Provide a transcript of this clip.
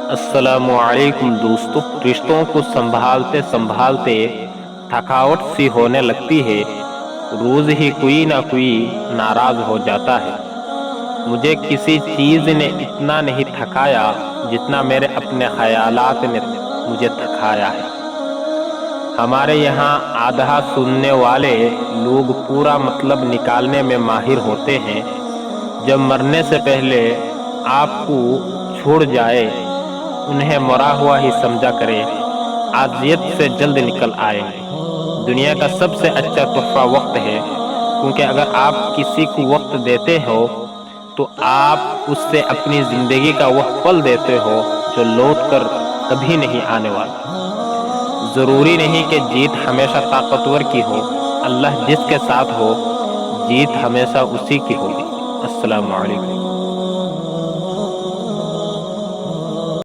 السلام علیکم دوستو، رشتوں کو سنبھالتے سنبھالتے تھکاوٹ سی ہونے لگتی ہے۔ روز ہی کوئی نہ کوئی ناراض ہو جاتا ہے۔ مجھے کسی چیز نے اتنا نہیں تھکایا جتنا میرے اپنے خیالات نے مجھے تھکایا ہے۔ ہمارے یہاں آدھا سننے والے لوگ پورا مطلب نکالنے میں ماہر ہوتے ہیں۔ جب مرنے سے پہلے آپ کو چھوڑ جائے انہیں مرا ہوا ہی سمجھا کرے، عافیت سے جلد نکل آئیں گے۔ دنیا کا سب سے اچھا تحفہ وقت ہے، کیونکہ اگر آپ کسی کو وقت دیتے ہو تو آپ اس سے اپنی زندگی کا وہ پل دیتے ہو جو لوٹ کر کبھی نہیں آنے والا۔ ضروری نہیں کہ جیت ہمیشہ طاقتور کی ہو، اللہ جس کے ساتھ ہو جیت ہمیشہ اسی کی ہوگی۔ السلام علیکم۔